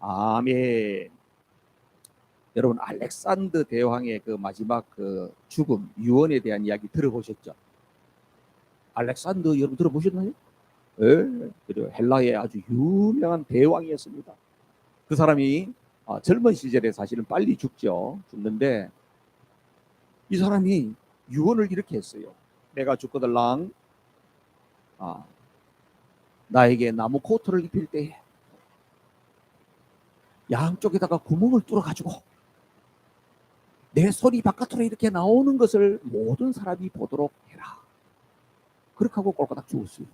아멘. 여러분 알렉산더 대왕의 그 마지막 그 죽음, 유언에 대한 이야기 들어보셨죠? 알렉산더 여러분 들어보셨나요? 예, 그리고 헬라의 아주 유명한 대왕이었습니다. 그 사람이 젊은 시절에 사실은 빨리 죽는데 이 사람이 유언을 이렇게 했어요. 내가 죽거들랑 나에게 나무 코트를 입힐 때에 양쪽에다가 구멍을 뚫어가지고 내 손이 바깥으로 이렇게 나오는 것을 모든 사람이 보도록 해라. 그렇게 하고 꼴까닥 죽었어요.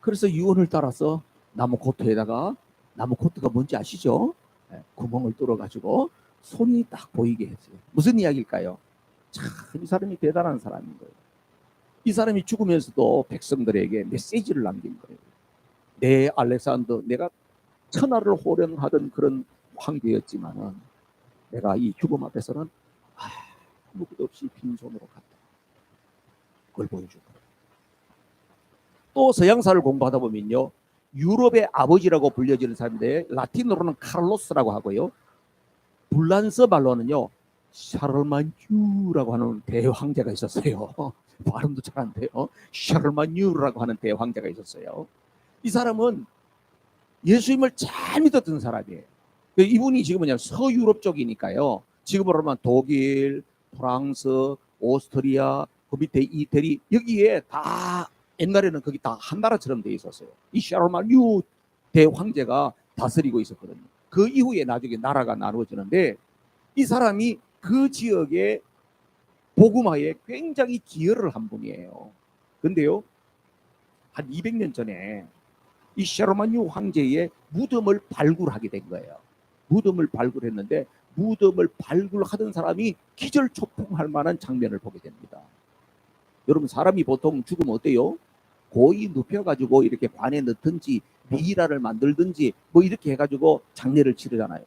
그래서 유언을 따라서 나무 코트에다가, 나무 코트가 뭔지 아시죠? 구멍을 뚫어가지고 손이 딱 보이게 했어요. 무슨 이야기일까요? 참 이 사람이 대단한 사람인 거예요. 이 사람이 죽으면서도 백성들에게 메시지를 남긴 거예요. 내 알렉산더, 내가 천하를 호령하던 그런 황제였지만은 내가 이 죽음 앞에서는 아무것도 없이 빈손으로 갔다. 그걸 보여줄 거예요. 또 서양사를 공부하다 보면요, 유럽의 아버지라고 불려지는 사람인데 라틴어로는 카를로스라고 하고요, 불란서 말로는요 샤를마뉴라고 하는 대황제가 있었어요. 발음도 잘 안 돼요. 샤를마뉴라고 하는 대황제가 있었어요. 이 사람은 예수님을 잘 믿었던 사람이에요. 이분이 지금 뭐냐, 서유럽 쪽이니까요. 지금으로 하면 독일, 프랑스, 오스트리아, 그 밑에 이태리, 여기에 다 옛날에는 거기 다 한 나라처럼 돼 있었어요. 이 샤르마뉴 대황제가 다스리고 있었거든요. 그 이후에 나중에 나라가 나누어지는데 이 사람이 그 지역의 복음화에 굉장히 기여를 한 분이에요. 근데요, 한 200년 전에 이 샤르마뉴 황제의 무덤을 발굴하게 된 거예요. 무덤을 발굴했는데 무덤을 발굴하던 사람이 기절초풍할 만한 장면을 보게 됩니다. 여러분 사람이 보통 죽으면 어때요? 고이 눕혀가지고 이렇게 관에 넣든지 미이라를 만들든지 뭐 이렇게 해가지고 장례를 치르잖아요.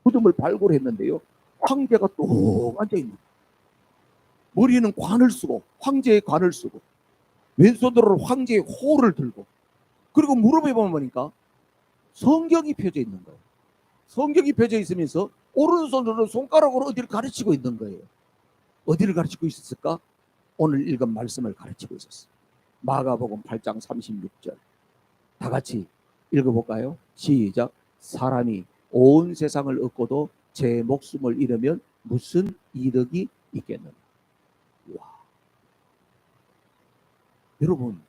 무덤을 발굴했는데요, 황제가 또 앉아있는 거예요. 머리는 관을 쓰고, 황제의 관을 쓰고, 왼손으로 황제의 호를 들고, 그리고 무릎에 보니까 성경이 펴져 있는 거예요. 성경이 펴져 있으면서 오른손으로 손가락으로 어디를 가르치고 있는 거예요. 어디를 가르치고 있었을까? 오늘 읽은 말씀을 가르치고 있었어요. 마가복음 8장 36절. 다 같이 읽어볼까요? 시작. 사람이 온 세상을 얻고도 제 목숨을 잃으면 무슨 이득이 있겠느냐. 와. 여러분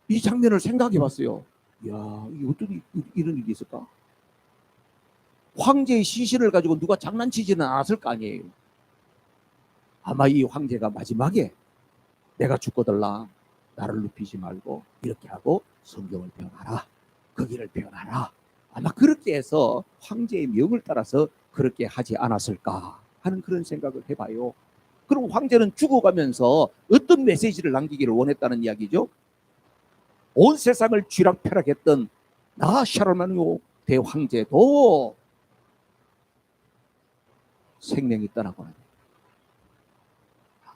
이 장면을 생각해 봤어요. 이야, 이게 어떻게 이런 일이 있을까? 황제의 시신을 가지고 누가 장난치지는 않았을 거 아니에요. 아마 이 황제가 마지막에 내가 죽거들라 나를 눕히지 말고 이렇게 하고 성경을 배워놔라, 거기를 배워놔라, 아마 그렇게 해서 황제의 명을 따라서 그렇게 하지 않았을까 하는 그런 생각을 해봐요. 그럼 황제는 죽어가면서 어떤 메시지를 남기기를 원했다는 이야기죠? 온 세상을 쥐락펴락했던 나 샤르마뉴 대황제도 생명이 있다라고 하는 거예요.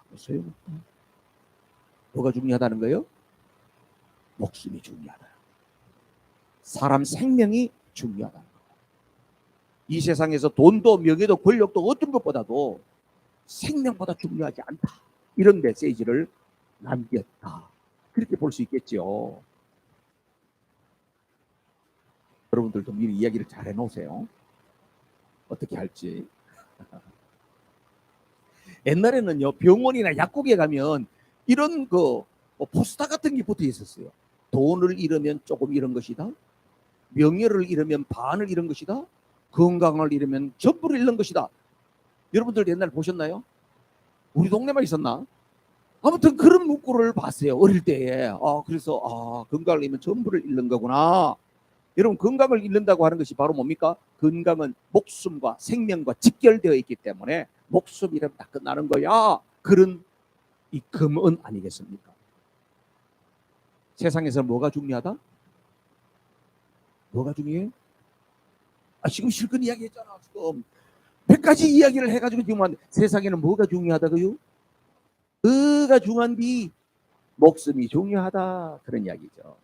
보세요. 뭐가 중요하다는 거예요? 목숨이 중요하다. 사람 생명이 중요하다는 거예요. 이 세상에서 돈도 명예도 권력도 어떤 것보다도 생명보다 중요하지 않다. 이런 메시지를 남겼다. 그렇게 볼 수 있겠죠. 여러분들도 미리 이야기를 잘 해놓으세요. 어떻게 할지. 옛날에는요, 병원이나 약국에 가면 이런 포스터 같은 게 붙어 있었어요. 돈을 잃으면 조금 잃은 것이다. 명예를 잃으면 반을 잃은 것이다. 건강을 잃으면 전부를 잃는 것이다. 여러분들 옛날 보셨나요? 우리 동네만 있었나? 아무튼 그런 문구를 봤어요. 어릴 때에. 그래서 건강을 잃으면 전부를 잃는 거구나. 여러분 건강을 잃는다고 하는 것이 바로 뭡니까? 건강은 목숨과 생명과 직결되어 있기 때문에 목숨 잃으면 다 끝나는 거야. 그런 이 금은 아니겠습니까? 세상에서 뭐가 중요하다? 뭐가 중요해? 지금 실컷 이야기했잖아. 지금 100가지 이야기를 해가지고 지금 세상에는 뭐가 중요하다고요? 뭐가 중요한디? 목숨이 중요하다. 그런 이야기죠.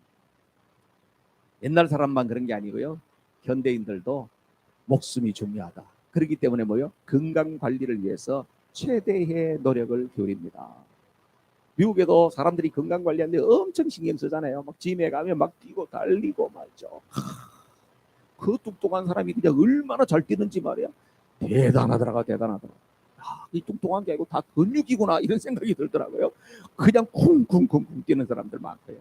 옛날 사람만 그런 게 아니고요. 현대인들도 목숨이 중요하다. 그렇기 때문에 뭐요? 건강 관리를 위해서 최대의 노력을 기울입니다. 미국에도 사람들이 건강 관리하는데 엄청 신경 쓰잖아요. 막 짐에 가면 막 뛰고 달리고 말이죠. 그 뚱뚱한 사람이 그냥 얼마나 잘 뛰는지 말이야. 대단하더라고, 대단하더라고. 이 뚱뚱한 게 아니고 다 근육이구나 이런 생각이 들더라고요. 그냥 쿵쿵쿵쿵 뛰는 사람들 많고요.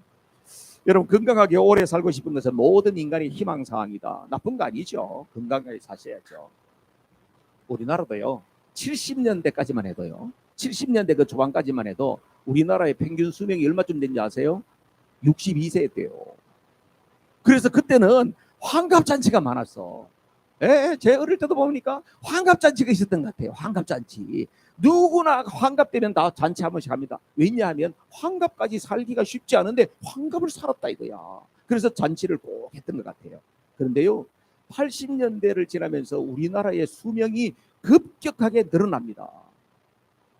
여러분, 건강하게 오래 살고 싶은 것은 모든 인간의 희망사항이다. 나쁜 거 아니죠. 건강하게 사셔야죠. 우리나라도요, 70년대까지만 해도요, 70년대 그 초반까지만 해도 우리나라의 평균 수명이 얼마쯤 된지 아세요? 62세였대요. 그래서 그때는 환갑잔치가 많았어. 예, 제 어릴 때도 보니까 환갑잔치가 있었던 것 같아요. 환갑잔치. 누구나 환갑 되면 다 잔치 한 번씩 합니다. 왜냐하면 환갑까지 살기가 쉽지 않은데 환갑을 살았다 이거야. 그래서 잔치를 꼭 했던 것 같아요. 그런데요, 80년대를 지나면서 우리나라의 수명이 급격하게 늘어납니다.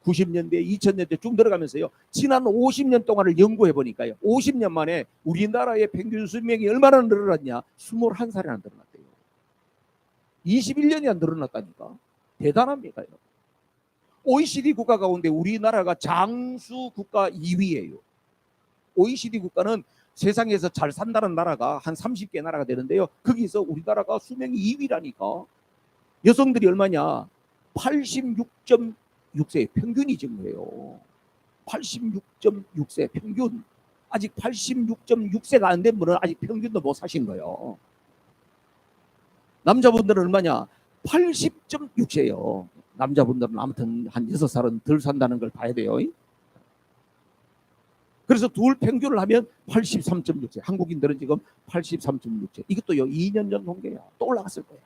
90년대, 2000년대 쭉 들어가면서요. 지난 50년 동안을 연구해 보니까요. 50년 만에 우리나라의 평균 수명이 얼마나 늘어났냐? 21살이나 늘어났대요. 21년이 안 늘어났다니까. 대단합니다. OECD 국가 가운데 우리나라가 장수 국가 2위예요. OECD 국가는 세상에서 잘 산다는 나라가 한 30개 나라가 되는데요. 거기서 우리나라가 수명이 2위라니까. 여성들이 얼마냐? 86.6세 평균이 증거예요. 86.6세 평균. 아직 86.6세가 안 된 분은 아직 평균도 못 사신 거예요. 남자분들은 얼마냐? 80.6세요. 남자분들은 아무튼 한 6살은 덜 산다는 걸 봐야 돼요. 그래서 둘 평균을 하면 83.6세. 한국인들은 지금 83.6세. 이것도요, 2년 전 통계야. 또 올라갔을 거예요.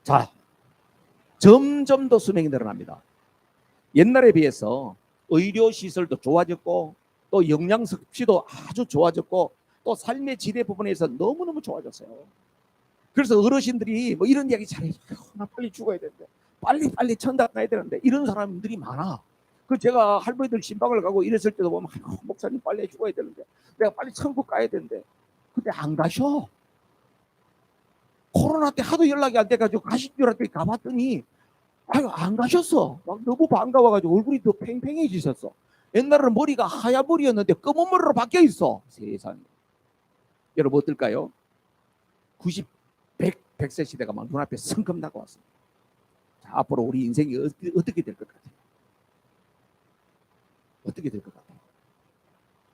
자, 점점 더 수명이 늘어납니다. 옛날에 비해서 의료시설도 좋아졌고, 또 영양섭취도 아주 좋아졌고, 또 삶의 질의 부분에서 너무너무 좋아졌어요. 그래서 어르신들이 뭐 이런 이야기 잘해요. 나 빨리 죽어야 되는데, 빨리 천당 가야 되는데, 이런 사람들이 많아. 그 제가 할머니들 신방을 가고 이랬을 때도 보면, 목사님 빨리 죽어야 되는데, 내가 빨리 천국 가야 되는데, 근데 안 가셔. 코로나 때 하도 연락이 안 돼가지고 가신 줄 알았더니 가봤더니 아유, 안 가셨어. 막 너무 반가워가지고 얼굴이 더 팽팽해지셨어. 옛날에는 머리가 하얀 머리였는데 검은 머리로 바뀌어 있어. 세상에. 여러분 어떨까요? 90, 100세 시대가 막 눈앞에 성큼 다가왔습니다. 자, 앞으로 우리 인생이 어떻게 될 것 같아요? 어떻게 될 것 같아요?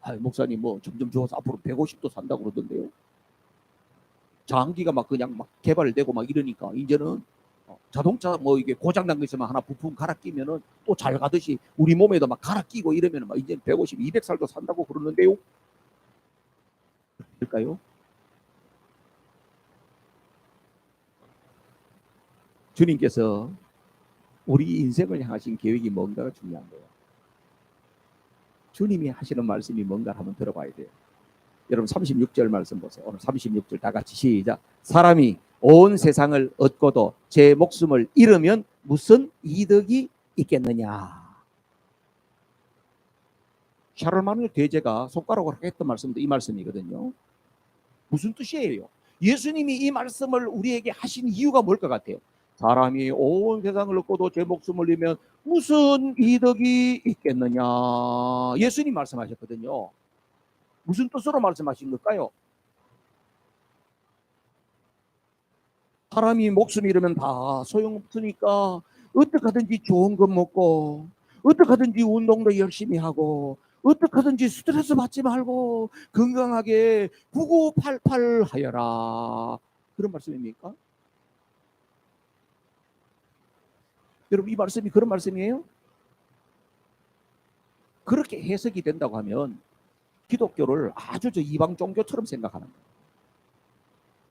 아, 목사님 뭐 점점 좋아서 앞으로 150도 산다고 그러던데요. 장기가 막 그냥 막 개발되고 막 이러니까 이제는 자동차 뭐 이게 고장난 거 있으면 하나 부품 갈아 끼면은 또 잘 가듯이 우리 몸에도 막 갈아 끼고 이러면 막 이제 150, 200살도 산다고 그러는데요. 될까요? 주님께서 우리 인생을 향하신 계획이 뭔가가 중요한 거예요. 주님이 하시는 말씀이 뭔가 한번 들어봐야 돼요. 여러분 36절 말씀 보세요. 오늘 36절 다 같이 시작. 사람이 온 세상을 얻고도 제 목숨을 잃으면 무슨 이득이 있겠느냐. 샤를마누엘 대제가 손가락으로 했던 말씀도 이 말씀이거든요. 무슨 뜻이에요? 예수님이 이 말씀을 우리에게 하신 이유가 뭘 것 같아요? 사람이 온 세상을 얻고도 제 목숨을 잃으면 무슨 이득이 있겠느냐. 예수님 말씀하셨거든요. 무슨 뜻으로 말씀하신 걸까요? 사람이 목숨 잃으면 다 소용없으니까 어떻게 하든지 좋은 것 먹고 어떻게 하든지 운동도 열심히 하고 어떻게 하든지 스트레스 받지 말고 건강하게 9988 하여라. 그런 말씀입니까? 여러분 이 말씀이 그런 말씀이에요? 그렇게 해석이 된다고 하면 기독교를 아주 저 이방 종교처럼 생각하는 거예요.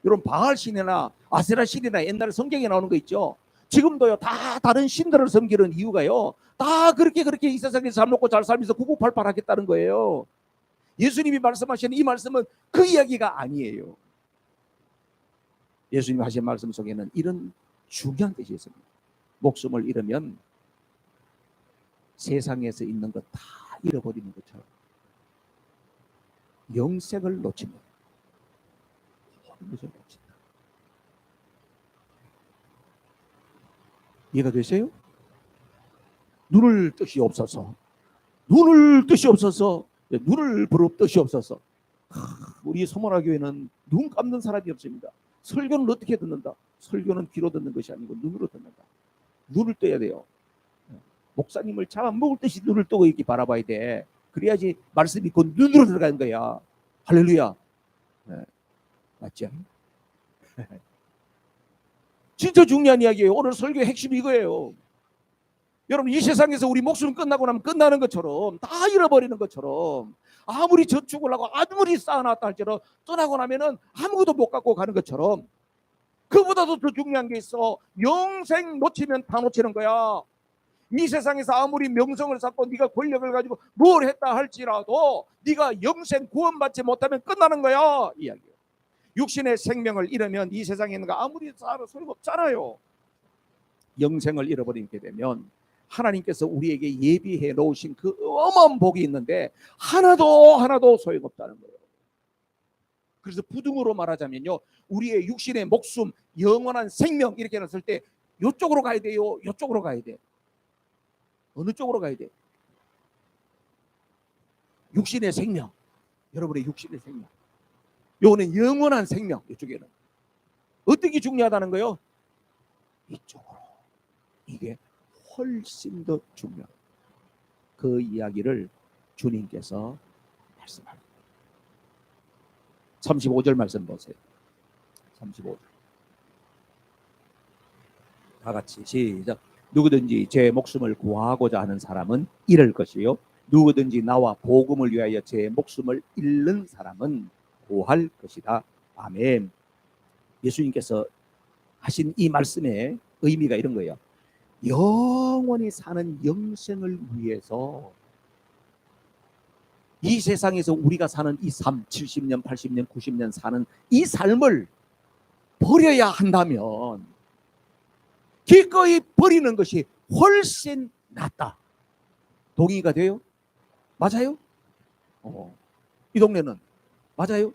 여러분 바알 신이나 아세라 신이나 옛날에 성경에 나오는 거 있죠. 지금도요 다 다른 신들을 섬기는 이유가요. 다 그렇게 이 세상에서 잘 먹고 잘 살면서 9988 하겠다는 거예요. 예수님이 말씀하시는 이 말씀은 그 이야기가 아니에요. 예수님이 하신 말씀 속에는 이런 중요한 뜻이 있습니다. 목숨을 잃으면 세상에서 있는 것 다 잃어버리는 것처럼 영생을 놓치면 것을 놓친다. 이해가 되세요? 눈을 뜻이 없어서, 눈을 뜻이 없어서, 눈을 부를 뜻이 없어서. 우리 소모라 교회는 눈 감는 사람이 없습니다. 설교는 어떻게 듣는다? 설교는 귀로 듣는 것이 아니고 눈으로 듣는다. 눈을 떠야 돼요. 목사님을 잡아먹을 듯이 눈을 뜨고 이렇게 바라봐야 돼. 그래야지 말씀이 그 눈으로 들어가는 거야. 할렐루야. 네. 맞죠? 진짜 중요한 이야기예요. 오늘 설교의 핵심이 이거예요. 여러분, 이 세상에서 우리 목숨 끝나고 나면 끝나는 것처럼, 다 잃어버리는 것처럼, 아무리 저축을 하고 아무리 쌓아놨다 할지라도 떠나고 나면은 아무것도 못 갖고 가는 것처럼, 그보다도 더 중요한 게 있어. 영생 놓치면 다 놓치는 거야. 이 세상에서 아무리 명성을 쌓고 네가 권력을 가지고 뭘 했다 할지라도 네가 영생 구원받지 못하면 끝나는 거야. 이야기예요. 육신의 생명을 잃으면 이 세상에 있는 거 아무리 쌓아도 소용없잖아요. 영생을 잃어버리게 되면 하나님께서 우리에게 예비해 놓으신 그 어마어마한 복이 있는데 하나도 소용없다는 거예요. 그래서 부등으로 말하자면요, 우리의 육신의 목숨, 영원한 생명 이렇게 났을 때 이쪽으로 가야 돼요, 이쪽으로 가야 돼. 어느 쪽으로 가야 돼? 육신의 생명, 여러분의 육신의 생명. 요거는 영원한 생명. 이쪽에는 어떻게 중요하다는 거예요? 이쪽으로. 이게 훨씬 더 중요해요. 그 이야기를 주님께서 말씀합니다. 35절 말씀 보세요. 35절. 다 같이 시작. 누구든지 제 목숨을 구하고자 하는 사람은 잃을 것이요, 누구든지 나와 복음을 위하여 제 목숨을 잃는 사람은 구할 것이다. 아멘. 예수님께서 하신 이 말씀의 의미가 이런 거예요. 영원히 사는 영생을 위해서 이 세상에서 우리가 사는 이 삶, 70년, 80년, 90년 사는 이 삶을 버려야 한다면 기꺼이 버리는 것이 훨씬 낫다. 동의가 돼요? 맞아요? 이 동네는 맞아요?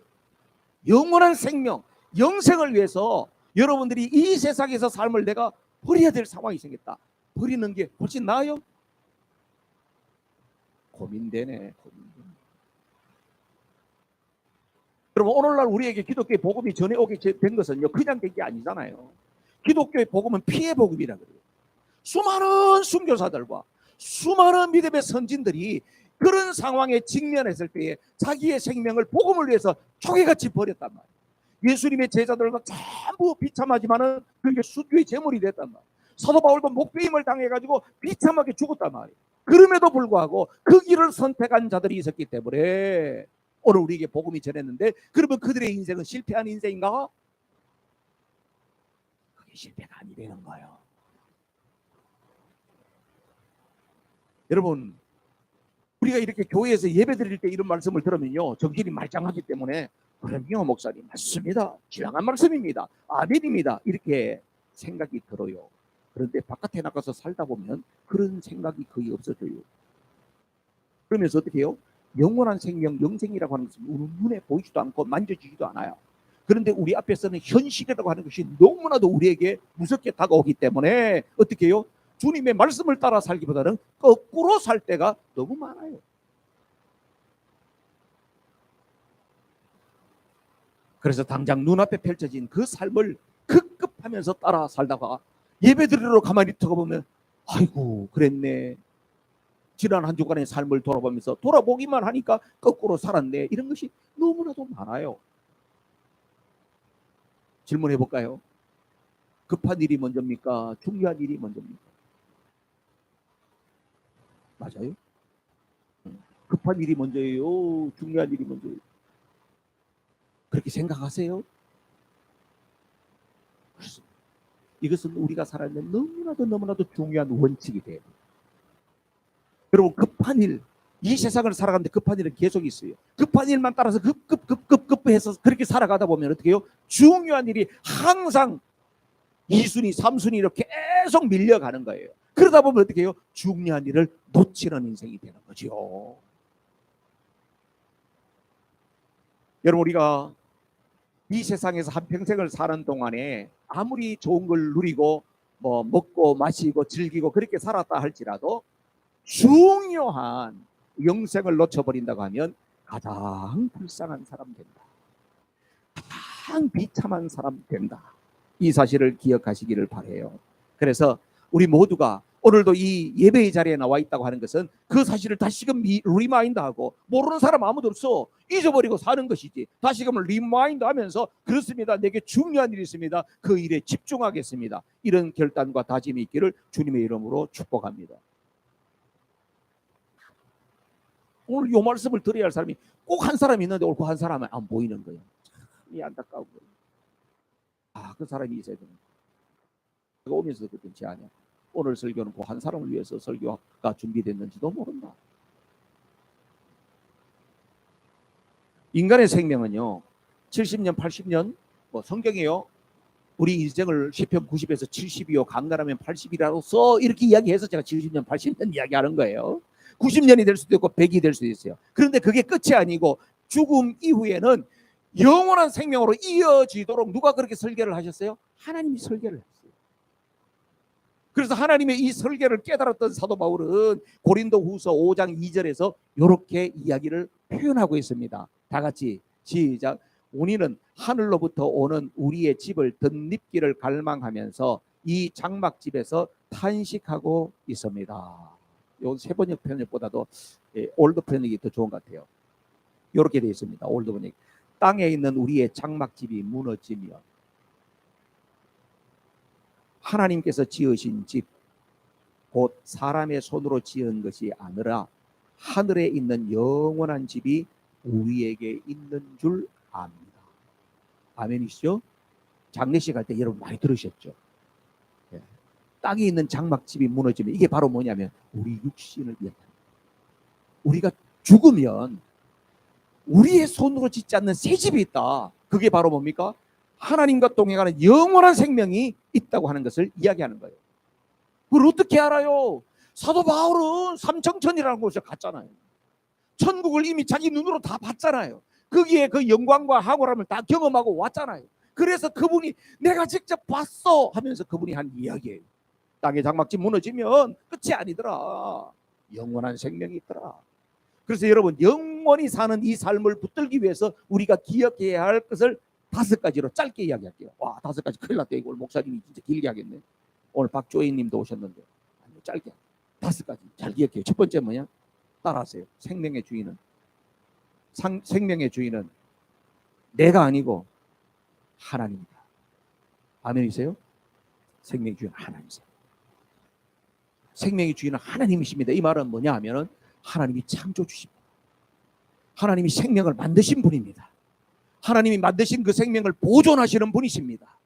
영원한 생명, 영생을 위해서 여러분들이 이 세상에서 삶을 내가 버려야 될 상황이 생겼다. 버리는 게 훨씬 나아요? 고민되네. 여러분, 오늘날 우리에게 기독교의 복음이 전해오게 된 것은요, 그냥 된 게 아니잖아요. 기독교의 복음은 피해 복음이라 그래요. 수많은 순교사들과 수많은 믿음의 선진들이 그런 상황에 직면했을 때에 자기의 생명을 복음을 위해서 초계같이 버렸단 말이에요. 예수님의 제자들과 전부 비참하지만은 그게 순교의 제물이 됐단 말이에요. 사도 바울도 목배임을 당해가지고 비참하게 죽었단 말이에요. 그럼에도 불구하고 그 길을 선택한 자들이 있었기 때문에 오늘 우리에게 복음이 전했는데, 그러면 그들의 인생은 실패한 인생인가? 그게 실패가 아니라는 거예요. 여러분, 우리가 이렇게 교회에서 예배 드릴 때 이런 말씀을 들으면요, 정신이 말짱하기 때문에 그럼요 목사님 맞습니다, 지당한 말씀입니다, 아멘입니다, 이렇게 생각이 들어요. 그런데 바깥에 나가서 살다 보면 그런 생각이 거의 없어져요. 그러면서 어떻게 해요? 영원한 생명, 영생이라고 하는 것은 우리 눈에 보이지도 않고 만져지지도 않아요. 그런데 우리 앞에서는 현실이라고 하는 것이 너무나도 우리에게 무섭게 다가오기 때문에 어떻게 해요? 주님의 말씀을 따라 살기보다는 거꾸로 살 때가 너무 많아요. 그래서 당장 눈앞에 펼쳐진 그 삶을 급급하면서 따라 살다가 예배드리러 가만히 들어보면 아이고 그랬네, 지난 한 주간의 삶을 돌아보면서 돌아보기만 하니까 거꾸로 살았네, 이런 것이 너무나도 많아요. 질문해 볼까요? 급한 일이 먼저입니까? 중요한 일이 먼저입니까? 맞아요? 급한 일이 먼저예요? 중요한 일이 먼저예요? 그렇게 생각하세요? 그렇습니다. 이것은 우리가 살아있는 너무나도 중요한 원칙이 돼요. 여러분, 급한 일, 이 세상을 살아가는데 급한 일은 계속 있어요. 급한 일만 따라서 급해서 그렇게 살아가다 보면 어떻게 해요? 중요한 일이 항상 2순위, 3순위로 계속 밀려가는 거예요. 그러다 보면 어떻게 해요? 중요한 일을 놓치는 인생이 되는 거죠. 여러분, 우리가 이 세상에서 한평생을 사는 동안에 아무리 좋은 걸 누리고 뭐 먹고 마시고 즐기고 그렇게 살았다 할지라도 중요한 영생을 놓쳐버린다고 하면 가장 불쌍한 사람 된다. 가장 비참한 사람 된다. 이 사실을 기억하시기를 바라요. 그래서 우리 모두가 오늘도 이 예배의 자리에 나와 있다고 하는 것은 그 사실을 다시금 리마인드하고, 모르는 사람 아무도 없어, 잊어버리고 사는 것이지, 다시금 리마인드하면서 그렇습니다, 내게 중요한 일이 있습니다, 그 일에 집중하겠습니다, 이런 결단과 다짐이 있기를 주님의 이름으로 축복합니다. 오늘 이 말씀을 들어야 할 사람이 꼭 한 사람이 있는데 오늘 그 한 사람은 안 보이는 거예요. 참 안타까운 거예요. 그 사람이 있어야 됩니다. 제가 오면서 그랬던 제 아니야. 오늘 설교는 그 한 사람을 위해서 설교가 준비됐는지도 모른다. 인간의 생명은요, 70년, 80년, 뭐 성경이요, 우리 인생을 시편 90에서 70이요, 강간하면 80이라고 써 이렇게 이야기해서 제가 70년, 80년 이야기하는 거예요. 90년이 될 수도 있고 100이 될 수도 있어요. 그런데 그게 끝이 아니고 죽음 이후에는 영원한 생명으로 이어지도록 누가 그렇게 설계를 하셨어요? 하나님이 설계를 했어요. 그래서 하나님의 이 설계를 깨달았던 사도 바울은 고린도후서 5장 2절에서 이렇게 이야기를 표현하고 있습니다. 다 같이 시작. 우리는 하늘로부터 오는 우리의 집을 덧입기를 갈망하면서 이 장막집에서 탄식하고 있습니다. 요 세번역 편역보다도 올드 편역이 더 좋은 것 같아요. 이렇게 되어 있습니다. 올드 번역. 땅에 있는 우리의 장막집이 무너지면 하나님께서 지으신 집, 곧 사람의 손으로 지은 것이 아니라 하늘에 있는 영원한 집이 우리에게 있는 줄 압니다. 아멘이시죠? 장례식 할 때 여러분 많이 들으셨죠? 땅에 있는 장막집이 무너지면 이게 바로 뭐냐면 우리 육신을 이야기합니다. 우리가 죽으면 우리의 손으로 짓지 않는 새 집이 있다. 그게 바로 뭡니까? 하나님과 동행하는 영원한 생명이 있다고 하는 것을 이야기하는 거예요. 그걸 어떻게 알아요? 사도 바울은 삼청천이라는 곳에 갔잖아요. 천국을 이미 자기 눈으로 다 봤잖아요. 거기에 그 영광과 황홀함을 다 경험하고 왔잖아요. 그래서 그분이 내가 직접 봤어 하면서 그분이 한 이야기예요. 땅의 장막집 무너지면 끝이 아니더라. 영원한 생명이 있더라. 그래서 여러분, 영원히 사는 이 삶을 붙들기 위해서 우리가 기억해야 할 것을 5가지로 짧게 이야기할게요. 와, 5가지 큰일 났다. 이걸 목사님이 진짜 길게 하겠네. 오늘 박조인 님도 오셨는데 아니요, 짧게 5가지 잘 기억해요. 첫 번째 뭐냐? 따라하세요. 생명의 주인은 내가 아니고 하나님이다. 아멘이세요? 생명의 주인은 하나님이세요. 생명의 주인은 하나님이십니다. 이 말은 뭐냐 하면은 하나님이 창조주십니다. 하나님이 생명을 만드신 분입니다. 하나님이 만드신 그 생명을 보존하시는 분이십니다.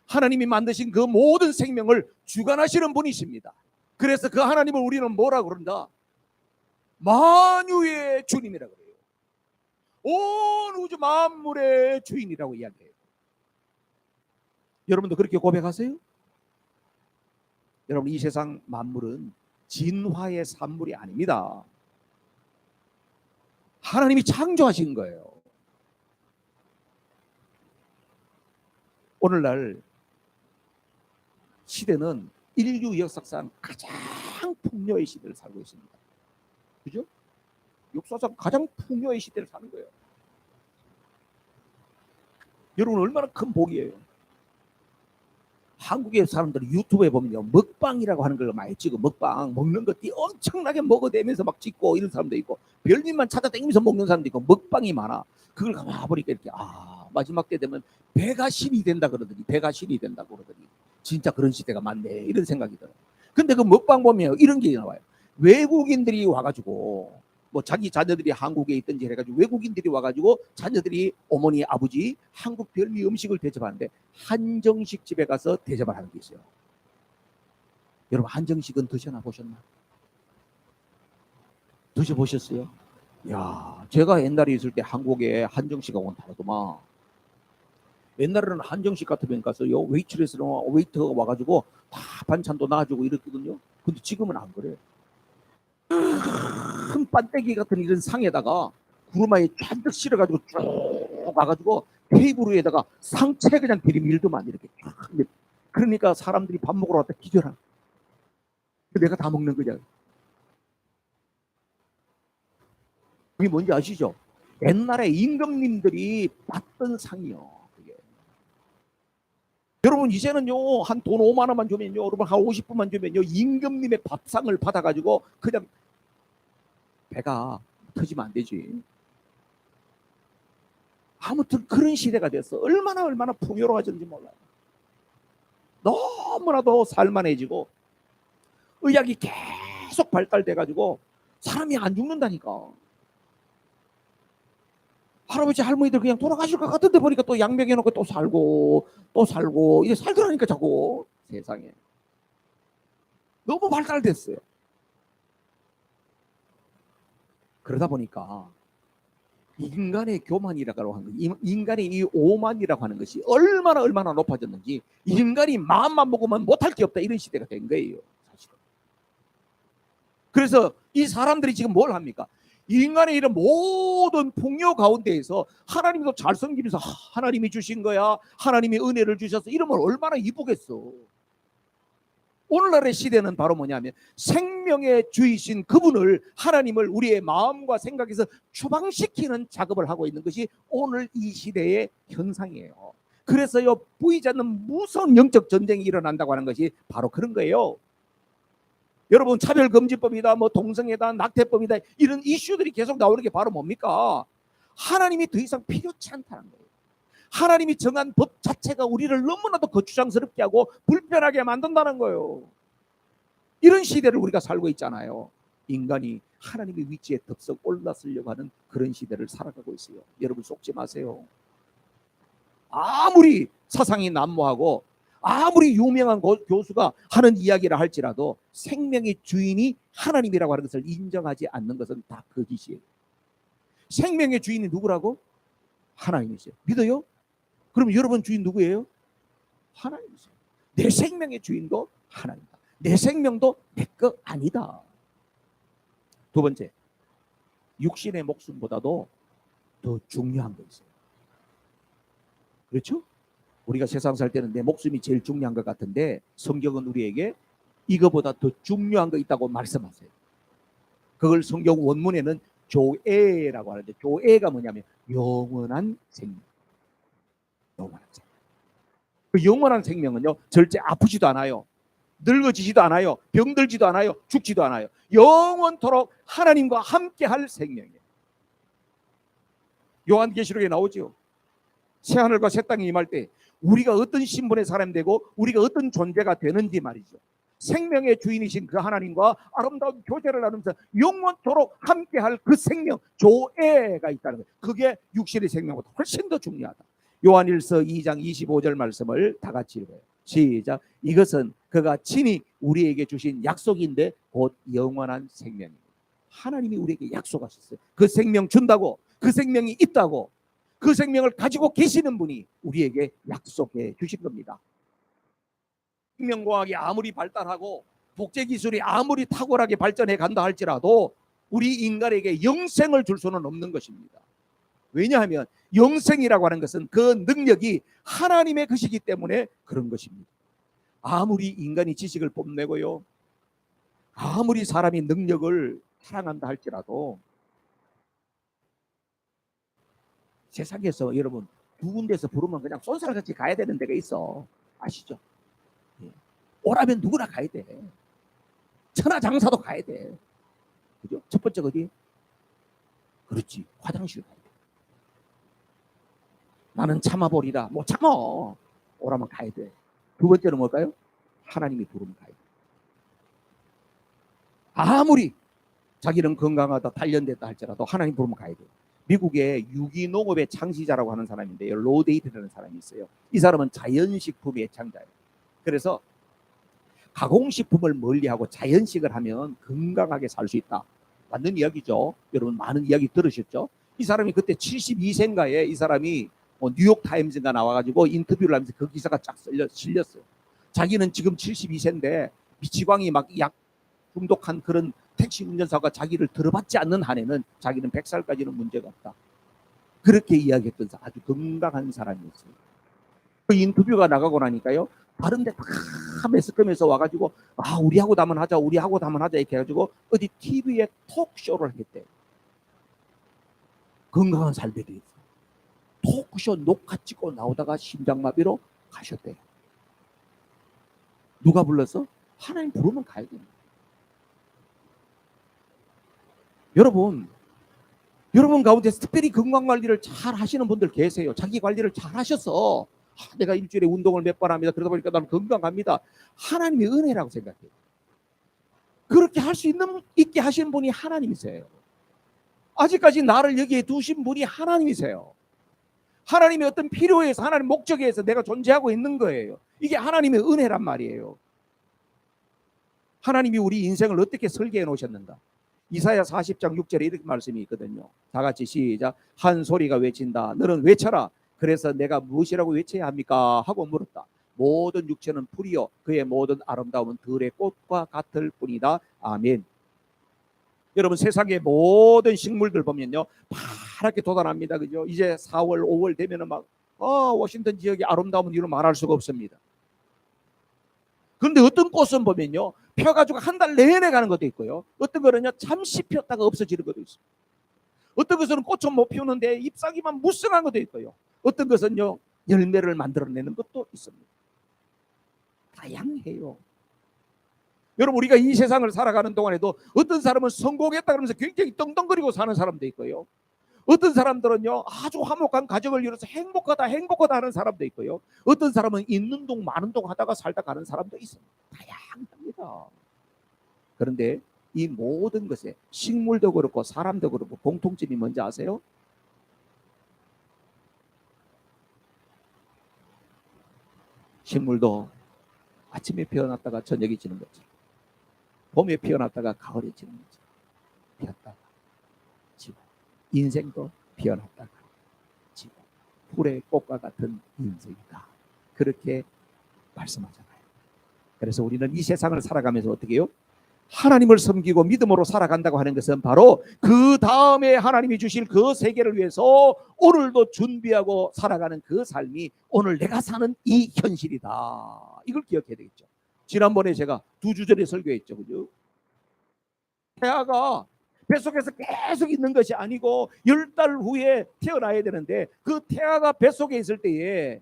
하나님이 만드신 그 모든 생명을 주관하시는 분이십니다. 그래서 그 하나님을 우리는 뭐라고 그런다? 만유의 주님이라고 그래요. 온 우주 만물의 주인이라고 이야기해요. 여러분도 그렇게 고백하세요? 여러분, 이 세상 만물은 진화의 산물이 아닙니다. 하나님이 창조하신 거예요. 오늘날 시대는 인류 역사상 가장 풍요의 시대를 살고 있습니다. 그죠? 역사상 가장 풍요의 시대를 사는 거예요. 여러분, 얼마나 큰 복이에요. 한국의 사람들이 유튜브에 보면요, 먹방이라고 하는 걸 많이 찍어. 먹방, 먹는 것들이 엄청나게 먹어대면서 막 찍고 이런 사람도 있고, 별님만 찾아다니면서 먹는 사람도 있고, 먹방이 많아. 그걸 가만 보니까 이렇게 마지막 때 되면 배가 신이 된다 그러더니, 배가 신이 된다고 그러더니 진짜 그런 시대가 많네 이런 생각이 들어요. 근데 그 먹방 보면 이런 게 나와요. 외국인들이 와가지고 뭐 자기 자녀들이 한국에 있든지 해가지고 외국인들이 와가지고 자녀들이 어머니 아버지 한국 별미 음식을 대접하는데 한정식 집에 가서 대접을 하는 게 있어요. 여러분, 한정식은 드셔나 보셨나? 드셔보셨어요? 야, 제가 옛날에 있을 때 한국에 한정식하고는 다르더만. 옛날에는 한정식 같으면 가서요, 웨이트레스나 웨이터가 와가지고 다 반찬도 놔주고 이랬거든요. 근데 지금은 안 그래. 큰 반대기 같은 이런 상에다가 구루마에 잔뜩 실어가지고 쭉 가가지고 테이블 위에다가 상체 그냥 들이밀더만 이렇게. 그러니까 사람들이 밥 먹으러 왔다 기절하는. 내가 다 먹는 거냐. 그게 뭔지 아시죠? 옛날에 임금님들이 받던 상이요. 그게. 여러분 이제는요 한 돈 5만 원만 주면요, 여러분 한 50분만 주면요 임금님의 밥상을 받아가지고 그냥 배가 터지면 안 되지. 아무튼 그런 시대가 됐어. 얼마나 풍요로워졌는지 몰라요. 너무나도 살만해지고 의학이 계속 발달돼가지고 사람이 안 죽는다니까. 할아버지 할머니들 그냥 돌아가실 것 같은데 보니까 또 양명해놓고 또 살고 이제 살더라니까 자꾸. 세상에 너무 발달됐어요. 그러다 보니까 인간의 교만이라고 하는 것, 인간의 이 오만이라고 하는 것이 얼마나 높아졌는지, 인간이 마음만 먹으면 못할 게 없다 이런 시대가 된 거예요. 사실은. 그래서 이 사람들이 지금 뭘 합니까? 인간의 이런 모든 풍요 가운데에서 하나님도 잘 섬기면서 하나님이 주신 거야, 하나님이 은혜를 주셔서 이러면 얼마나 이쁘겠어. 오늘날의 시대는 바로 뭐냐면 생명의 주이신 그분을, 하나님을 우리의 마음과 생각에서 추방시키는 작업을 하고 있는 것이 오늘 이 시대의 현상이에요. 그래서요 보이지 않는 무서운 영적 전쟁이 일어난다고 하는 것이 바로 그런 거예요. 여러분 차별금지법이다, 뭐 동성애다, 낙태법이다, 이런 이슈들이 계속 나오는 게 바로 뭡니까? 하나님이 더 이상 필요치 않다는 거예요. 하나님이 정한 법 자체가 우리를 너무나도 거추장스럽게 하고 불편하게 만든다는 거예요. 이런 시대를 우리가 살고 있잖아요. 인간이 하나님의 위치에 덥석 올라서려고 하는 그런 시대를 살아가고 있어요. 여러분 속지 마세요. 아무리 사상이 난무하고 아무리 유명한 교수가 하는 이야기라 할지라도 생명의 주인이 하나님이라고 하는 것을 인정하지 않는 것은 다 거짓이에요. 생명의 주인이 누구라고? 하나님이세요. 믿어요? 그럼 여러분 주인 누구예요? 하나님이세요. 내 생명의 주인도 하나님이다. 내 생명도 내 거 아니다. 두 번째, 육신의 목숨보다도 더 중요한 거 있어요. 그렇죠? 우리가 세상 살 때는 내 목숨이 제일 중요한 것 같은데 성경은 우리에게 이거보다 더 중요한 거 있다고 말씀하세요. 그걸 성경 원문에는 조애라고 하는데, 조애가 뭐냐면 영원한 생명. 영원한 생명. 그 영원한 생명은요 절대 아프지도 않아요, 늙어지지도 않아요, 병들지도 않아요, 죽지도 않아요. 영원토록 하나님과 함께 할 생명이에요. 요한계시록에 나오죠. 새하늘과 새 땅이 임할 때 우리가 어떤 신분의 사람이 되고 우리가 어떤 존재가 되는지 말이죠. 생명의 주인이신 그 하나님과 아름다운 교제를 나누면서 영원토록 함께할 그 생명, 조애가 있다는 거예요. 그게 육신의 생명보다 훨씬 더 중요하다. 요한일서 2장 25절 말씀을 다 같이 읽어요. 시작. 이것은 그가 친히 우리에게 주신 약속인데 곧 영원한 생명입니다. 하나님이 우리에게 약속하셨어요. 그 생명 준다고, 그 생명이 있다고, 그 생명을 가지고 계시는 분이 우리에게 약속해 주신 겁니다. 생명과학이 아무리 발달하고 복제기술이 아무리 탁월하게 발전해 간다 할지라도 우리 인간에게 영생을 줄 수는 없는 것입니다. 왜냐하면 영생이라고 하는 것은 그 능력이 하나님의 것이기 때문에 그런 것입니다. 아무리 인간이 지식을 뽐내고요, 아무리 사람이 능력을 사랑한다 할지라도 세상에서 여러분 두 군데서 부르면 그냥 쏜살같이 가야 되는 데가 있어. 아시죠? 오라면 누구나 가야 돼. 천하장사도 가야 돼. 그죠? 첫 번째 어디? 그렇지, 화장실 가야 돼. 나는 참아보리라. 뭐 참아. 오라면 가야 돼. 두 번째는 뭘까요? 하나님이 부르면 가야 돼. 아무리 자기는 건강하다, 단련됐다 할지라도 하나님 부르면 가야 돼. 미국의 유기농업의 창시자라고 하는 사람인데요, 로데이트라는 사람이 있어요. 이 사람은 자연식품의 창자예요. 그래서 가공식품을 멀리하고 자연식을 하면 건강하게 살 수 있다. 맞는 이야기죠. 여러분 많은 이야기 들으셨죠? 이 사람이 그때 72세인가에 이 사람이 뉴욕타임즈가 나와가지고 인터뷰를 하면서 그 기사가 쫙 실렸어요. 자기는 지금 72세인데 미치광이 막 약 중독한 그런 택시 운전사가 자기를 들어받지 않는 한에는 자기는 100살까지는 문제가 없다. 그렇게 이야기했던 아주 건강한 사람이었어요. 그 인터뷰가 나가고 나니까요, 다른 데 다 매스컴에서 와가지고, 우리하고 담원하자, 우리하고 담원하자 이렇게 해가지고 어디 TV에 톡쇼를 했대요. 건강한 삶에 대해서 토크쇼 녹화 찍고 나오다가 심장마비로 가셨대요. 누가 불러서? 하나님 부르면 가야 됩니다. 여러분 가운데서 특별히 건강관리를 잘 하시는 분들 계세요. 자기 관리를 잘 하셔서 내가 일주일에 운동을 몇 번 합니다. 그러다 보니까 나는 건강합니다. 하나님의 은혜라고 생각해요. 그렇게 할 수 있게 하시는 분이 하나님이세요. 아직까지 나를 여기에 두신 분이 하나님이세요. 하나님의 어떤 필요에 의해서, 하나님 목적에 의해서 내가 존재하고 있는 거예요. 이게 하나님의 은혜란 말이에요. 하나님이 우리 인생을 어떻게 설계해 놓으셨는가? 이사야 40장 6절에 이렇게 말씀이 있거든요. 다 같이 시작. 한 소리가 외친다. 너는 외쳐라. 그래서 내가 무엇이라고 외쳐야 합니까? 하고 물었다. 모든 육체는 풀이요 그의 모든 아름다움은 들의 꽃과 같을 뿐이다. 아멘. 여러분, 세상의 모든 식물들 보면요, 파랗게 돋아납니다. 그죠? 이제 4월, 5월 되면은 막 워싱턴 지역의 아름다움은 이루 말할 수가 없습니다. 그런데 어떤 꽃은 보면요, 펴가지고 한 달 내내 가는 것도 있고요. 어떤 거는요, 잠시 폈다가 없어지는 것도 있어요. 어떤 것은 꽃은 못 피우는데 잎사귀만 무성한 것도 있고요. 어떤 것은요, 열매를 만들어내는 것도 있습니다. 다양해요. 여러분, 우리가 이 세상을 살아가는 동안에도 어떤 사람은 성공했다 그러면서 굉장히 떵떵거리고 사는 사람도 있고요. 어떤 사람들은요, 아주 화목한 가정을 이뤄서 행복하다 하는 사람도 있고요. 어떤 사람은 있는 동 많은 동 하다가 살다 가는 사람도 있습니다. 다양합니다. 그런데 이 모든 것에 식물도 그렇고 사람도 그렇고 공통점이 뭔지 아세요? 식물도 아침에 피어났다가 저녁에 지는 거죠. 봄에 피어났다가 가을에 지는 거죠. 피었다가 지고. 인생도 피어났다가 지고. 풀의 꽃과 같은 인생이다. 그렇게 말씀하잖아요. 그래서 우리는 이 세상을 살아가면서 어떻게 해요? 하나님을 섬기고 믿음으로 살아간다고 하는 것은 바로 그 다음에 하나님이 주실 그 세계를 위해서 오늘도 준비하고 살아가는 그 삶이 오늘 내가 사는 이 현실이다. 이걸 기억해야 되겠죠. 지난번에 제가 2주 전에 설교했죠. 그죠? 태아가 뱃속에서 계속 있는 것이 아니고 10달 후에 태어나야 되는데 그 태아가 뱃속에 있을 때에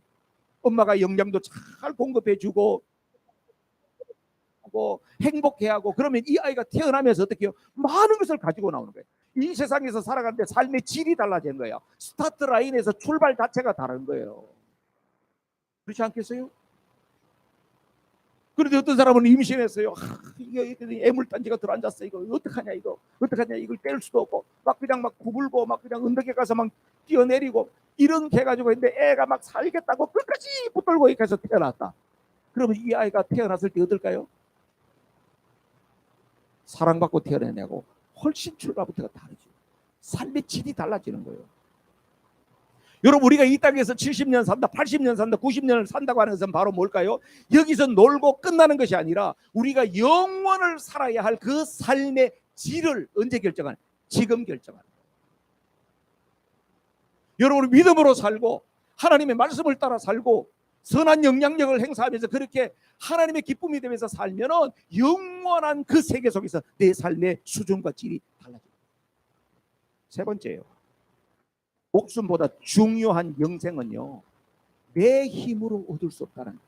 엄마가 영양도 잘 공급해주고 행복해하고 그러면 이 아이가 태어나면서 어떻게 해요? 많은 것을 가지고 나오는 거예요. 이 세상에서 살아가는데 삶의 질이 달라지는 거예요. 스타트 라인에서 출발 자체가 다른 거예요. 그렇지 않겠어요? 그런데 어떤 사람은 임신했어요. 이거 애물단지가 들어앉았어. 이거 어떡하냐 이걸 뗄 수도 없고 막 그냥 막 구불고 막 그냥 언덕에 가서 막 뛰어내리고 이렇게 해가지고 했는데 애가 막 살겠다고 끝까지 붙들고 이렇게 해서 태어났다. 그러면 이 아이가 태어났을 때 어떨까요? 사랑받고 태어나냐고 훨씬 출발부터가 다르죠. 삶의 질이 달라지는 거예요. 여러분, 우리가 이 땅에서 70년 산다, 80년 산다, 90년을 산다고 하는 것은 바로 뭘까요? 여기서 놀고 끝나는 것이 아니라 우리가 영원을 살아야 할 그 삶의 질을 언제 결정하는? 지금 결정하는 거예요. 여러분, 믿음으로 살고 하나님의 말씀을 따라 살고 선한 영향력을 행사하면서 그렇게 하나님의 기쁨이 되면서 살면은 영원한 그 세계 속에서 내 삶의 수준과 질이 달라집니다. 세 번째요. 목숨보다 중요한 영생은요, 내 힘으로 얻을 수 없다는 거예요.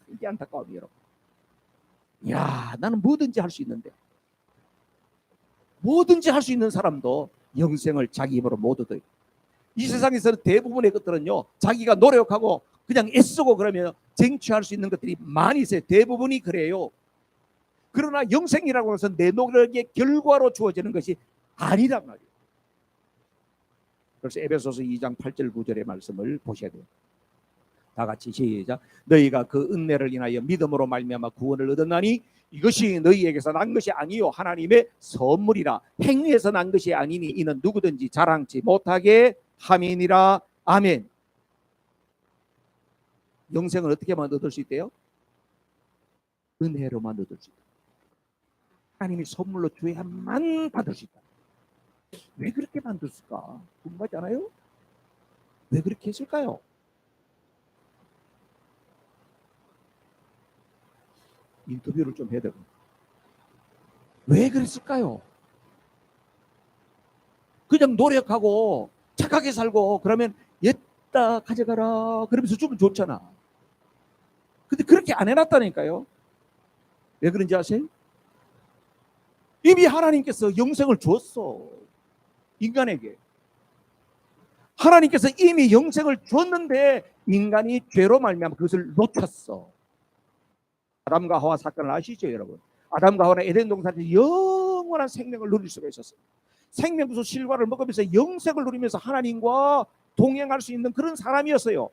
이게 안타까워요, 여러분. 야, 나는 뭐든지 할 수 있는데, 뭐든지 할 수 있는 사람도 영생을 자기 힘으로 못 얻어요. 이 세상에서는 대부분의 것들은요, 자기가 노력하고 그냥 애쓰고 그러면 쟁취할 수 있는 것들이 많이 있어요. 대부분이 그래요. 그러나 영생이라고 해서 내 노력의 결과로 주어지는 것이 아니란 말이에요. 그래서 에베소서 2장 8절 9절의 말씀을 보셔야 돼요. 다 같이 시작. 너희가 그 은혜를 인하여 믿음으로 말미암아 구원을 얻었나니 이것이 너희에게서 난 것이 아니요 하나님의 선물이라. 행위에서 난 것이 아니니 이는 누구든지 자랑치 못하게 함이니라. 아멘. 영생을 어떻게만 얻을 수 있대요? 은혜로만 얻을 수 있다. 하나님이 선물로 줘야만 받을 수 있다. 왜 그렇게 만들었을까? 궁금하지 않아요? 왜 그렇게 했을까요? 인터뷰를 좀 해야 되고. 왜 그랬을까요? 그냥 노력하고 착하게 살고 그러면 옛다 가져가라 그러면서 주면 좋잖아. 근데 그렇게 안 해놨다니까요. 왜 그런지 아세요? 이미 하나님께서 영생을 줬어. 인간에게. 하나님께서 이미 영생을 줬는데 인간이 죄로 말미암아 그것을 놓쳤어. 아담과 하와 사건을 아시죠, 여러분? 아담과 하와는 에덴 동산에서 영원한 생명을 누릴 수가 있었어요. 생명수 실과를 먹으면서 영생을 누리면서 하나님과 동행할 수 있는 그런 사람이었어요.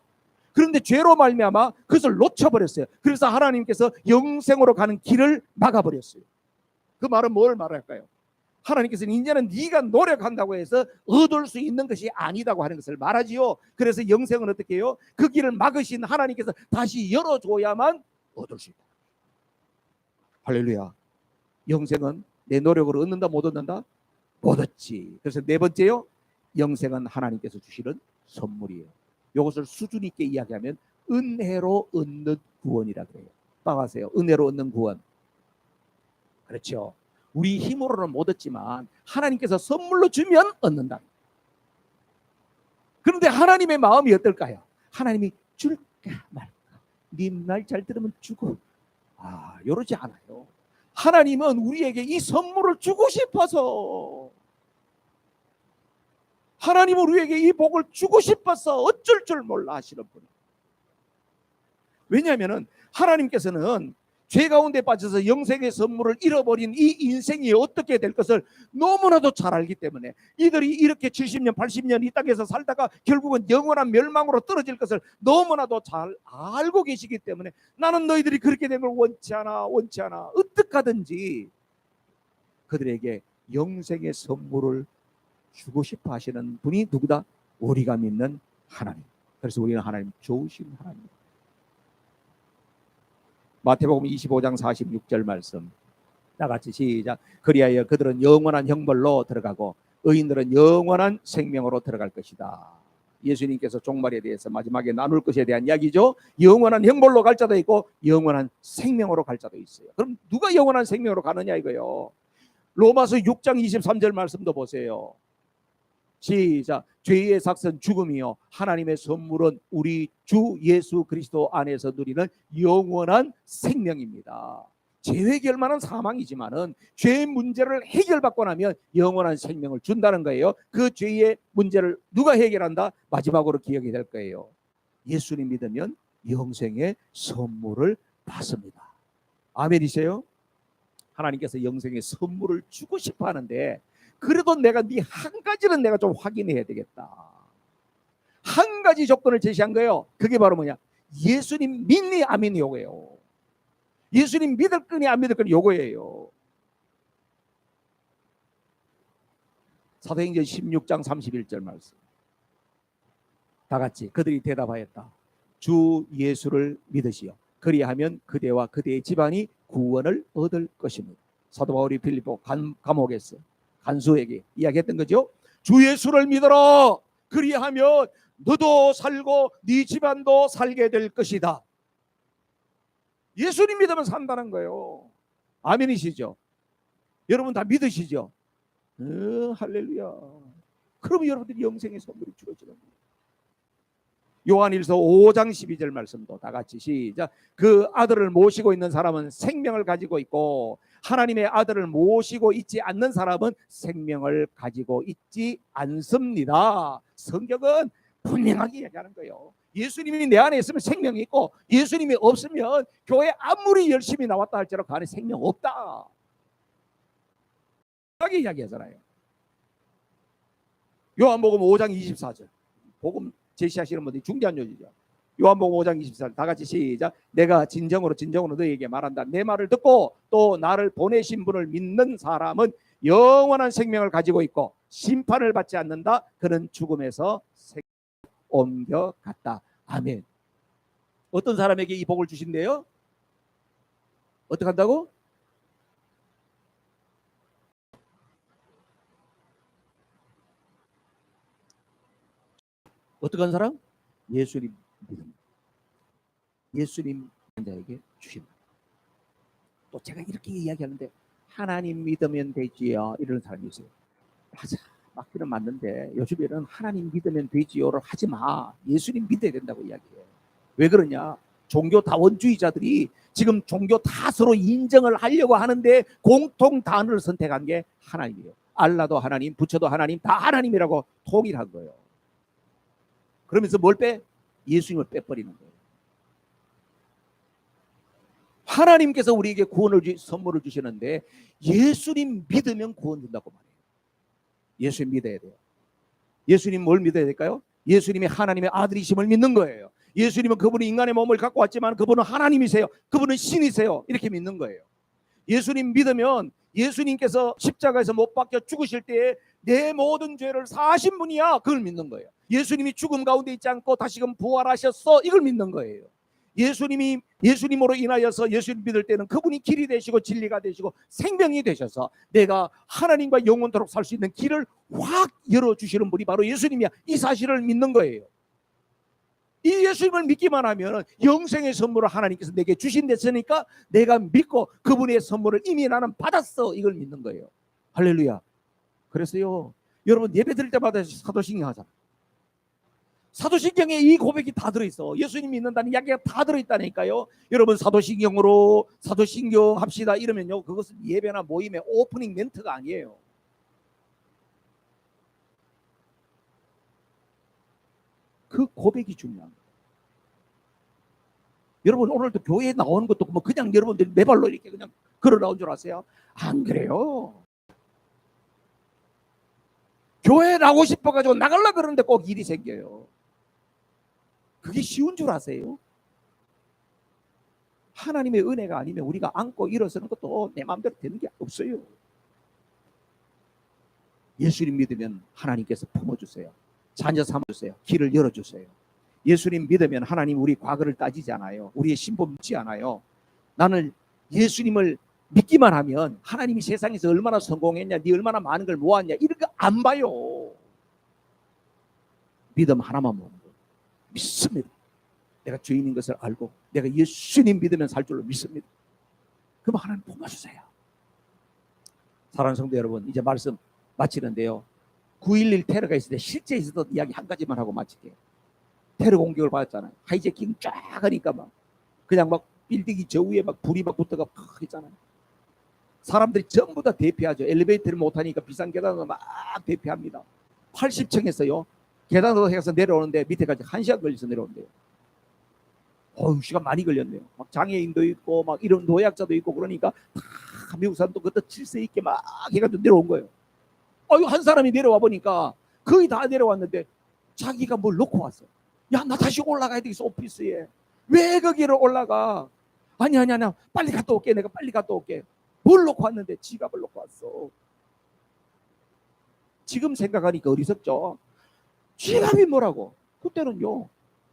그런데 죄로 말미암아 그것을 놓쳐버렸어요. 그래서 하나님께서 영생으로 가는 길을 막아버렸어요. 그 말은 뭘 말할까요? 하나님께서는 이제는 네가 노력한다고 해서 얻을 수 있는 것이 아니다고 하는 것을 말하지요. 그래서 영생은 어떻게 해요? 그 길을 막으신 하나님께서 다시 열어줘야만 얻을 수 있다. 할렐루야. 영생은 내 노력으로 얻는다 못 얻는다? 못 얻지. 그래서 네 번째요. 영생은 하나님께서 주시는 선물이에요. 이것을 수준 있게 이야기하면 은혜로 얻는 구원이라 그래요. 따라하세요. 은혜로 얻는 구원. 그렇죠. 우리 힘으로는 못 얻지만 하나님께서 선물로 주면 얻는다. 그런데 하나님의 마음이 어떨까요? 하나님이 줄까 말까. 네 말 잘 들으면 주고. 이러지 않아요. 하나님은 우리에게 이 선물을 주고 싶어서, 하나님은 우리에게 이 복을 주고 싶어서 어쩔 줄 몰라 하시는 분이에요. 왜냐하면 하나님께서는 죄 가운데 빠져서 영생의 선물을 잃어버린 이 인생이 어떻게 될 것을 너무나도 잘 알기 때문에, 이들이 이렇게 70년 80년 이 땅에서 살다가 결국은 영원한 멸망으로 떨어질 것을 너무나도 잘 알고 계시기 때문에, 나는 너희들이 그렇게 된 걸 원치 않아 어떻게 하든지 그들에게 영생의 선물을 주고 싶어 하시는 분이 누구다? 우리가 믿는 하나님. 그래서 우리는 하나님 좋으신 하나님. 마태복음 25장 46절 말씀 다 같이 시작. 그리하여 그들은 영원한 형벌로 들어가고 의인들은 영원한 생명으로 들어갈 것이다. 예수님께서 종말에 대해서 마지막에 나눌 것에 대한 이야기죠. 영원한 형벌로 갈 자도 있고 영원한 생명으로 갈 자도 있어요. 그럼 누가 영원한 생명으로 가느냐 이거요. 로마서 6장 23절 말씀도 보세요. 시작. 죄의 삭은 죽음이요 하나님의 선물은 우리 주 예수 그리스도 안에서 누리는 영원한 생명입니다. 죄 해결만은 사망이지만은 죄의 문제를 해결받고 나면 영원한 생명을 준다는 거예요. 그 죄의 문제를 누가 해결한다? 마지막으로 기억이 될 거예요. 예수님 믿으면 영생의 선물을 받습니다. 아멘이세요? 하나님께서 영생의 선물을 주고 싶어 하는데, 그래도 내가 네 한 가지는 내가 좀 확인해야 되겠다. 한 가지 조건을 제시한 거예요. 그게 바로 뭐냐? 예수님 믿니 안 믿니 요거예요. 예수님 믿을 거니 안 믿을 거니 요거예요. 사도행전 16장 31절 말씀 다 같이. 그들이 대답하였다. 주 예수를 믿으시오. 그리하면 그대와 그대의 집안이 구원을 얻을 것입니다. 사도 바울이 빌립보 감옥에서 간수에게 이야기했던 거죠. 주 예수를 믿어라. 그리하면 너도 살고 네 집안도 살게 될 것이다. 예수님 믿으면 산다는 거예요. 아멘이시죠? 여러분 다 믿으시죠? 할렐루야. 그러면 여러분들이 영생의 선물이 주어지는 거예요. 요한일서 5장 12절 말씀도 다 같이 시작. 그 아들을 모시고 있는 사람은 생명을 가지고 있고 하나님의 아들을 모시고 있지 않는 사람은 생명을 가지고 있지 않습니다. 성경은 분명하게 얘기하는 거예요. 예수님이 내 안에 있으면 생명이 있고 예수님이 없으면 교회 아무리 열심히 나왔다 할지라도 그 안에 생명 없다. 하게 이야기하잖아요. 요한복음 5장 24절 복음 제시하시는 분들이 중요한 요지죠. 요한복음 5장 24절 다 같이 시작. 내가 진정으로 너희에게 말한다. 내 말을 듣고 또 나를 보내신 분을 믿는 사람은 영원한 생명을 가지고 있고 심판을 받지 않는다. 그는 죽음에서 옮겨갔다. 아멘. 어떤 사람에게 이 복을 주신대요? 어떻게 한다고? 어떻게 사람? 예수님 믿음. 예수님 자에게 주신. 또 제가 이렇게 이야기하는데 하나님 믿으면 되지요 이런 사람이 있어요. 맞아, 맞기는 맞는데 요즘에는 하나님 믿으면 되지요를 하지 마. 예수님 믿어야 된다고 이야기해요. 왜 그러냐? 종교 다원주의자들이 지금 종교 다 서로 인정을 하려고 하는데 공통 단어를 선택한 게 하나님이에요. 알라도 하나님, 부처도 하나님, 다 하나님이라고 통일한 거예요. 그러면서 뭘 빼? 예수님을 빼버리는 거예요. 하나님께서 우리에게 구원을 선물을 주시는데 예수님 믿으면 구원 준다고 말해요. 예수님 믿어야 돼요. 예수님 뭘 믿어야 될까요? 예수님이 하나님의 아들이심을 믿는 거예요. 예수님은 그분이 인간의 몸을 갖고 왔지만 그분은 하나님이세요. 그분은 신이세요. 이렇게 믿는 거예요. 예수님 믿으면 예수님께서 십자가에서 못 박혀 죽으실 때에 내 모든 죄를 사하신 분이야. 그걸 믿는 거예요. 예수님이 죽음 가운데 있지 않고 다시금 부활하셨어. 이걸 믿는 거예요. 예수님으로 인하여서 예수님 믿을 때는 그분이 길이 되시고 진리가 되시고 생명이 되셔서 내가 하나님과 영원토록 살 수 있는 길을 확 열어주시는 분이 바로 예수님이야. 이 사실을 믿는 거예요. 이 예수님을 믿기만 하면 영생의 선물을 하나님께서 내게 주신댔으니까 내가 믿고 그분의 선물을 이미 나는 받았어. 이걸 믿는 거예요. 할렐루야. 그래서요, 여러분 예배 드릴 때마다 사도신경 하잖아. 사도신경에 이 고백이 다 들어있어. 예수님 믿는다는 이야기가 다 들어있다니까요. 여러분 사도신경으로 사도신경 합시다 이러면요, 그것은 예배나 모임의 오프닝 멘트가 아니에요. 그 고백이 중요한 거예요. 여러분 오늘도 교회에 나오는 것도 뭐 그냥 여러분들이 내 발로 이렇게 그냥 걸어 나온 줄 아세요? 안 그래요. 교회에 나오고 싶어가지고 나가려고 그러는데 꼭 일이 생겨요. 그게 쉬운 줄 아세요? 하나님의 은혜가 아니면 우리가 안고 일어서는 것도 내 마음대로 되는 게 없어요. 예수님 믿으면 하나님께서 품어주세요. 자녀 삼아주세요. 길을 열어주세요. 예수님 믿으면 하나님 우리 과거를 따지지 않아요. 우리의 신분 묻지 않아요. 나는 예수님을 믿기만 하면 하나님이 세상에서 얼마나 성공했냐, 네 얼마나 많은 걸 모았냐 이런 거 안 봐요. 믿음 하나만 보는 거예요. 믿습니다. 내가 죄인인 것을 알고 내가 예수님 믿으면 살 줄로 믿습니다. 그럼 하나님 품어주세요. 사랑하는 성도 여러분, 이제 말씀 마치는데요. 9.11 테러가 있을 때 실제 있었던 이야기 한 가지만 하고 마칠게요. 테러 공격을 받았잖아요. 하이제킹 쫙 하니까 막 그냥 막 빌딩이 저 위에 막 불이 막 붙어가 팍 했잖아요. 사람들이 전부 다 대피하죠. 엘리베이터를 못 타니까 비싼 계단으로 막 대피합니다. 80층에서요. 계단으로 해서 내려오는데 밑에까지 1시간 걸려서 내려온대요. 시간 많이 걸렸네요. 막 장애인도 있고 막 이런 노약자도 있고 그러니까 다 미국 사람도 그때 질서 있게 막 해가지고 내려온 거예요. 한 사람이 내려와 보니까 거의 다 내려왔는데 자기가 뭘 놓고 왔어. 야, 나 다시 올라가야 되겠어, 오피스에. 왜 거기를 올라가? 아니, 빨리 갔다 올게. 내가 빨리 갔다 올게. 뭘 놓고 왔는데 지갑을 놓고 왔어. 지금 생각하니까 어리석죠. 지갑이 뭐라고? 그때는요,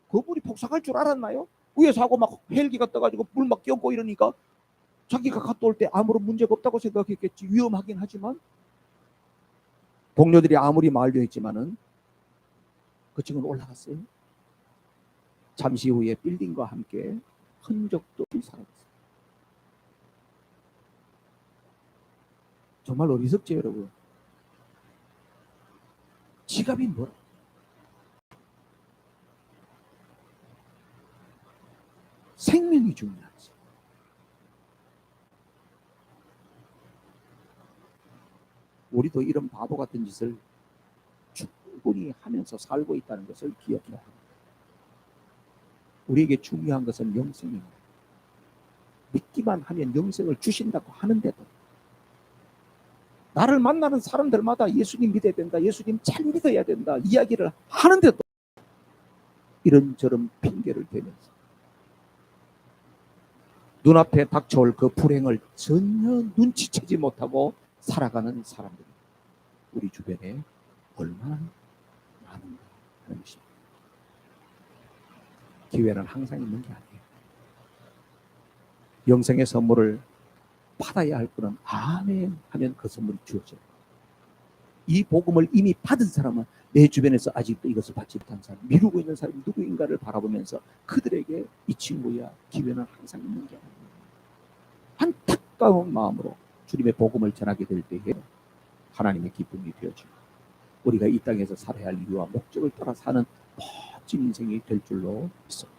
그분이 폭삭할 줄 알았나요? 위에서 하고 막 헬기가 떠가지고 물 막 끼얹고 이러니까 자기가 갔다 올 때 아무런 문제가 없다고 생각했겠지. 위험하긴 하지만 동료들이 아무리 말려 했지만은 그 층은 올라갔어요. 잠시 후에 빌딩과 함께 흔적도 없이 사라졌어요. 정말 어리석죠, 여러분. 지갑이 뭐라? 생명이 중요하지. 우리도 이런 바보 같은 짓을 충분히 하면서 살고 있다는 것을 기억해야 합니다. 우리에게 중요한 것은 영생입니다. 믿기만 하면 영생을 주신다고 하는데도 나를 만나는 사람들마다 예수님 믿어야 된다, 예수님 잘 믿어야 된다 이야기를 하는데도 이런저런 핑계를 대면서 눈앞에 닥쳐올 그 불행을 전혀 눈치채지 못하고 살아가는 사람들이 우리 주변에 얼마나 많은가 하는 것입니다. 기회는 항상 있는 게 아니에요. 영생의 선물을 받아야 할 분은 아멘 하면 그 선물이 주어져요. 이 복음을 이미 받은 사람은 내 주변에서 아직도 이것을 받지 못한 사람, 미루고 있는 사람이 누구인가를 바라보면서 그들에게 이 친구야 기회는 항상 있는 게 안타까운 마음으로 주님의 복음을 전하게 될 때에 하나님의 기쁨이 되어지고 우리가 이 땅에서 살아야 할 이유와 목적을 따라 사는 멋진 인생이 될 줄로 믿습니다.